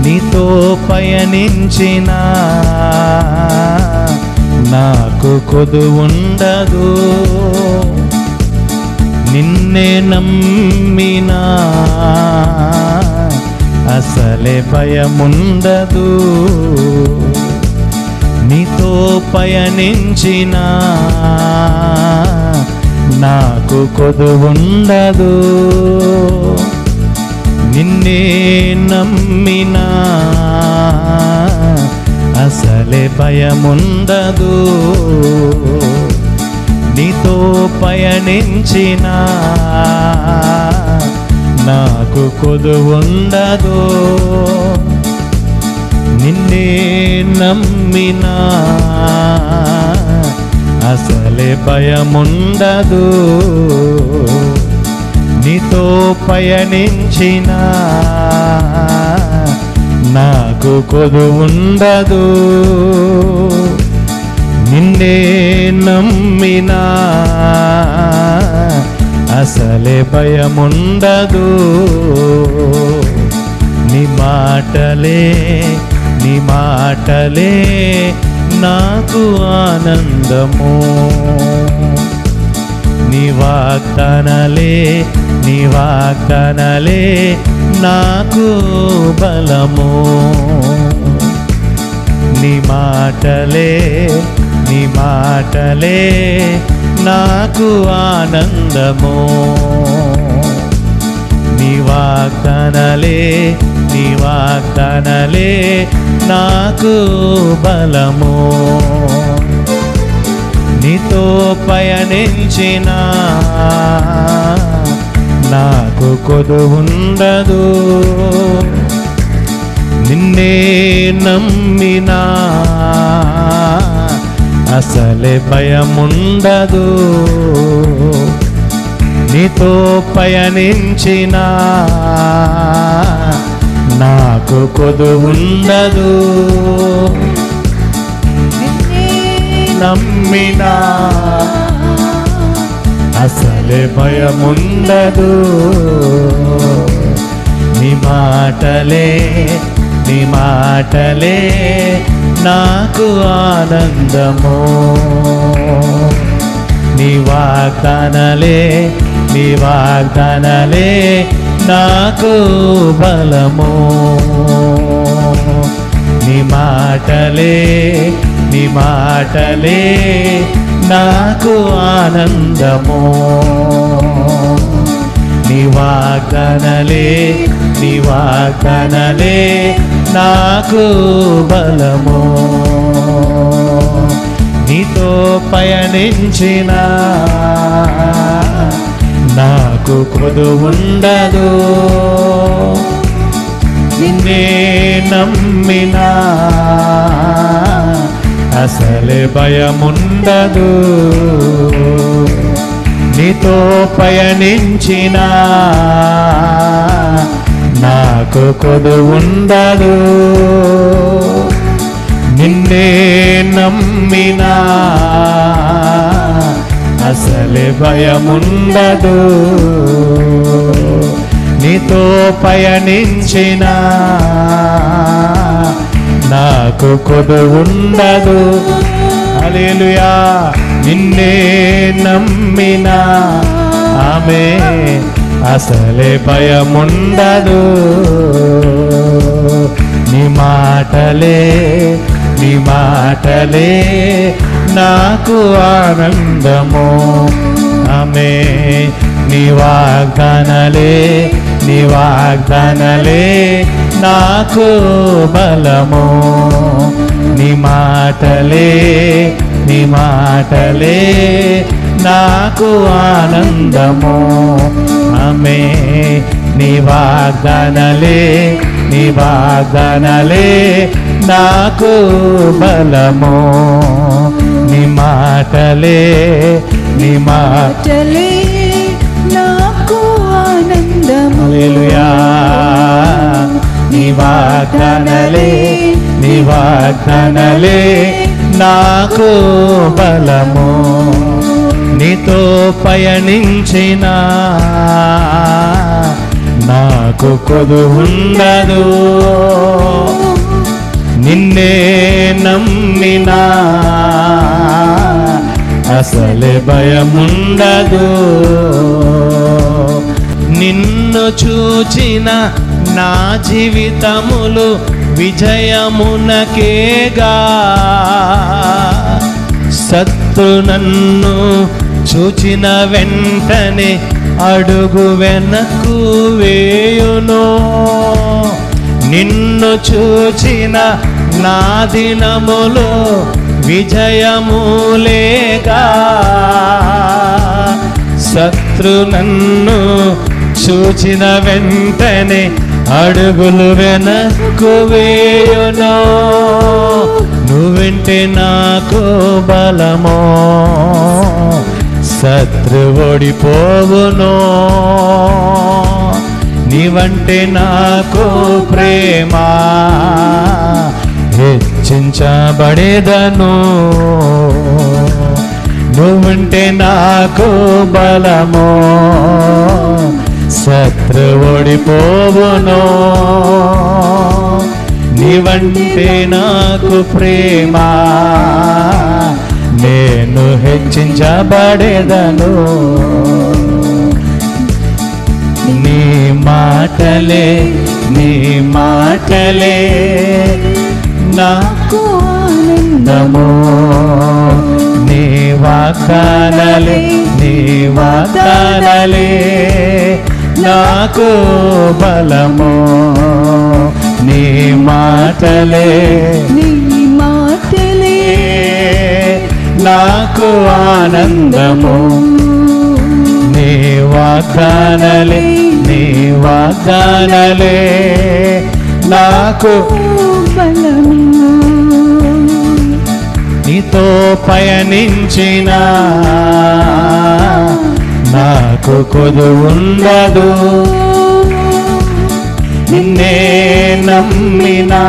నీతో పయనించిన నాకు కొదువుండదు. నిన్నే నమ్మినా అసలే భయముండదు. నీతో పయనించిన నాకు కొదువుండదు. నిన్నే నమ్మినా అసలే భయముండదు. నీతో పయనించిన నాకు కొదువుండదు. నిన్నే నమ్మినా అసలే భయముండదు. నీతో పయనించిన నాకు కొదువుండదు. నిన్నే నమ్మినా అసలే భయముండదు. నీ మాటలే నాకు ఆనందము. నీ వాగ్దానాలే నాకు బలము. నీ మాటలే నాకు ఆనందము. నీ వాగ్దానాలే నాకు బలము. నీతో పయనించిన నాకు కొదువుండదు. నిన్నే నమ్మినా అసలే భయముండదు. నీతో పయనించిన నాకు కొదువుండదు. నమ్మినా అసలే భయముండదు. నీ మాటలే నాకు ఆనందము. నీ వాగ్దానాలే నాకు బలము. నీ మాటలే నాకు ఆనందము. నీ వాగ్దానాలే నాకు బలము. నీతో పయనించిన నాకు కొదువుండదు. నిన్నే నమ్మినా అసలే భయముండదు. నీతో పయనించిన నాకు కొదువుండదు. నిన్నే నమ్మినా అసలే భయముండదు. నీతో పయనించిన నాకు కొదువుండదు. హల్లెలూయా. నిన్నే నమ్మినా అసలే భయముండదు. నీ మాటలే నాకు ఆనందము. నీ వాగ్దానాలే నాకు బలము. నీ మాటలే నాకు ఆనందము. నీ వాగ్దానాలే నాకు బలము. నీ మాటలే నాకు ఆనందము. హల్లెలూయా. నీ వాగ్దానాలే నాకు బలము. నీతో పయనించిన నాకు నాకు కొదువుండదు. నిన్నే నమ్మినా అసలే భయముండదు. నిన్ను చూచిన నా జీవితములు విజయమునకేగా. శత్రు నన్ను చూచిన వెంటనే అడుగు వెనక్కు వేయును. నిన్ను చూచిన నా దినములు విజయములేగా. శత్రు నన్ను చూచిన వెంటనే అడుగులు వెనక్కు వేయును. నువ్వెంటే నాకు బలమో, శత్రు ఓడిపోవును. నీవంటే నాకు ప్రేమ, హెచ్చించబడేదను. నువ్వుంటే నాకు బలమో, శత్రు ఓడిపోవును. నీవంటే నాకు ప్రేమ, నేను హెచ్చించబడేదను. నీ మాటలే నీ మాటలే నాకు ఆనందము. నీ వాగ్దానాలే నీ వాగ్దానాలే నాకు బలము. నీ మాటలే నీ మాటలే నాకు ఆనందము. నీ వాగ్దానాలే నీ వాగ్దానాలే నాకు బలము. నీతో పయనించిన నాకు కొదువుండదు. నిన్నే నమ్మినా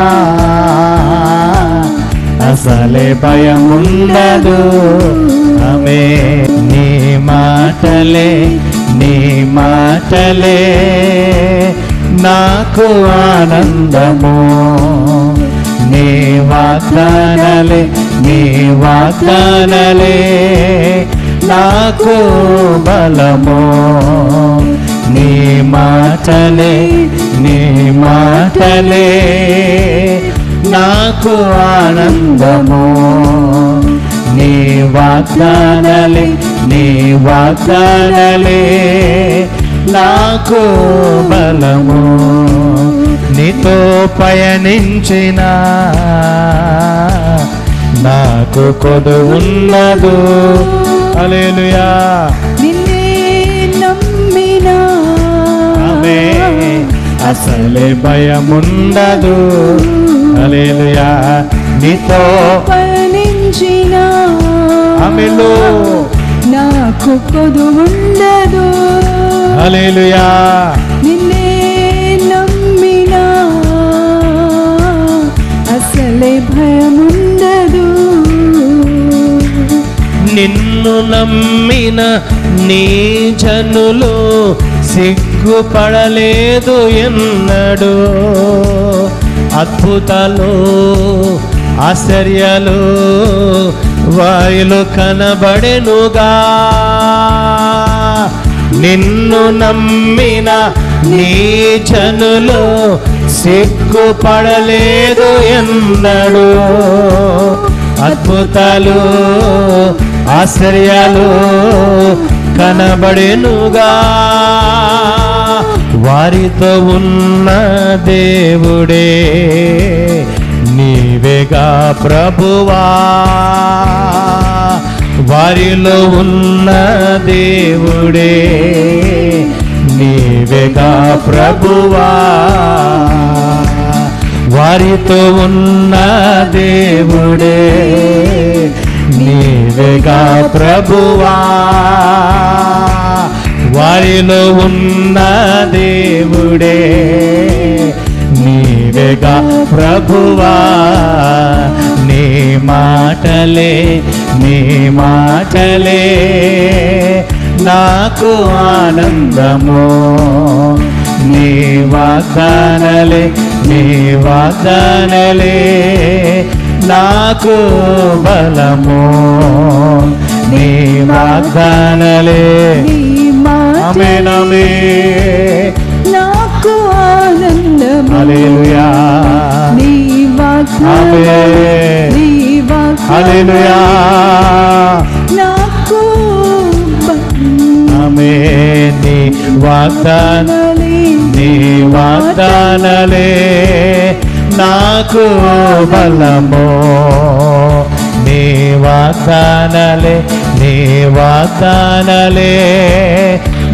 అసలే భయముండదు. ఆమె నీ మాటలే నీ మాటలే నాకు ఆనందము. నీ వాగ్దానాలే నీ వాగ్దానాలే నాకు బలము. నీ మాటలే నీ మాటలే నాకు ఆనందము. నీ వాగ్దానాలే నీ వాగ్దానాలే నాకు బలము. నీతో పయనించిన నాకు కొదువుండదు. హల్లెలూయా. నిన్నే నమ్మినా అసలే భయముండదు. హల్లెలూయా. నీతో పయనించిన ఆమేను నాకు కొదువుండదు. హల్లెలూయా. నిన్నే నమ్మినా అసలే భయముండదు. నిన్ను నమ్మిన నీ జనులు సిగ్గుపడలేదు ఎన్నడు. అద్భుతాలు ఆశ్చర్యాలు వారిలో కనబడెనుగా. నిన్ను నమ్మిన నీ జనులు సిగ్గుపడలేదు ఎన్నడు. అద్భుతాలు ఆశ్చర్యాలు కనబడెనుగా. వారితో ఉన్న దేవుడే నీవేగా ప్రభువా. వారిలో ఉన్న దేవుడే నీవేగా ప్రభువా. వారితో ఉన్న దేవుడే నీవేగా ప్రభువా. వారిలో ఉన్న దేవుడే నీవేగా ప్రభువా. నీ మాటలే నీ మాటలే నాకు ఆనందము. నీ వాగ్దానలే నీ వాగ్దానలే నాకు బలము నీ వాగ్దానలే నీ మాట ఆమేన్ నాకు ఆనందము హల్లెలూయా నీ వాగ్దానలే ఆమేన్ నీ హల్లెలూయా వాగ్దానలే నాకు ఆమేన్ నీ వాగ్దానలే నీ వాగ్దానలే నాకు బలము నీ వాగ్దానలే నీ వాగ్దానలే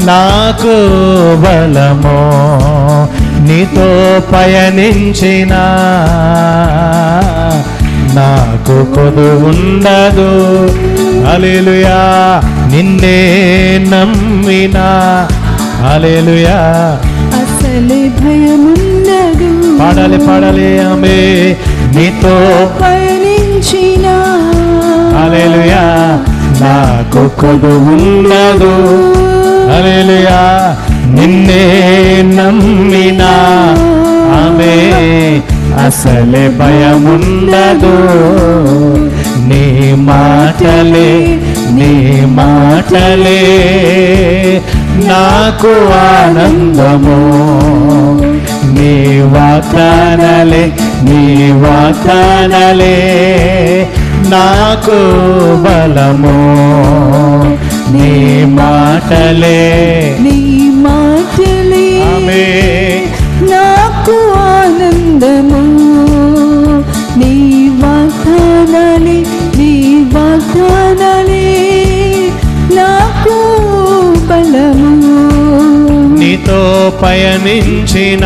నాకు బలము నీతో పయనించిన నాకు కొదువుండదు హల్లెలూయా నిన్నే నమ్మినా హల్లెలూయా అసలే భయముండదు పాడాలి ఆమె నీతో పయనించిన హల్లెలూయా నాకు కొదువుండదు హల్లెలూయా నిన్నే నమ్మినా ఆమె అసలే భయముండదు నీ మాటలే నాకు ఆనందము నీ వాగ్దానలే నాకు బలము నీ మాటలే ఆమేన్ నాకు ఆనందము నీ వాగ్దానలే నాకు బలము నీతో పయనించిన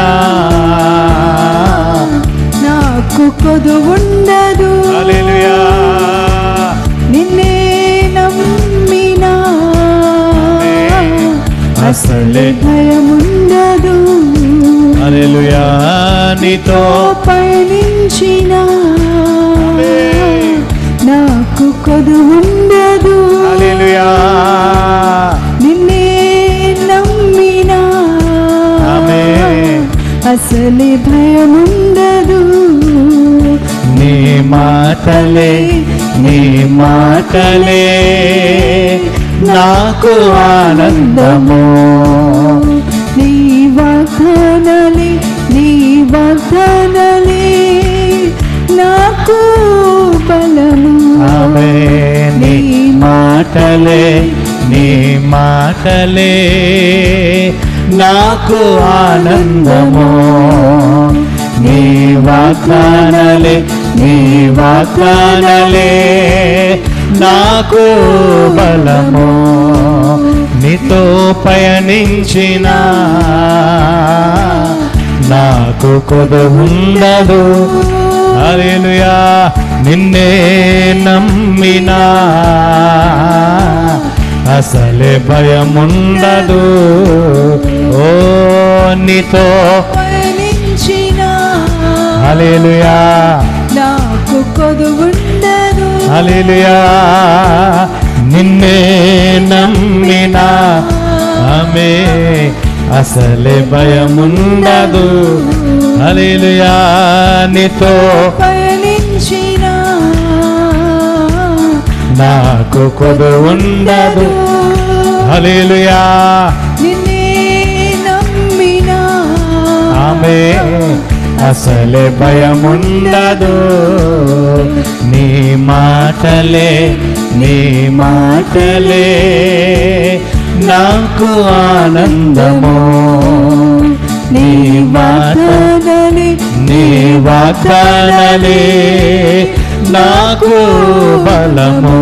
నాకు కొదువుండదు హల్లెలూయా నిన్నే నమ్మినా అసలే భయముండదు హల్లెలూయా నీతో పయనించిన ఆమేన్ నాకు కొదువుండదు హల్లెలూయా నిన్నే నమ్మినా ఆమేన్ అసలే భయముండదు నీ మాటలే నాకు ఆనందము నీ వాగ్దానలే నాకు బలము ఆమేన్ నీ మాటలే నాకు ఆనందము నీ వాగ్దానలే నాకు బలము నీతో పయనించిన నాకు కొదువుండదు హల్లెలూయా నిన్నే నమ్మినా అసలే భయముండదు ఓ నీతో పయనించిన హల్లెలూయా నాకు కొదువుండదు హల్లెలూయా నిన్నే నమ్మినా ఆమె అసలే భయముండదు హల్లెలూయా నీతో పయనించిన నాకు కొదువుండదు హల్లెలూయా నిన్నే నమ్మినా ఆమె అసలే భయముండదు నీ మాటలే నాకు ఆనందము నీ వాగ్దానలే నాకు బలము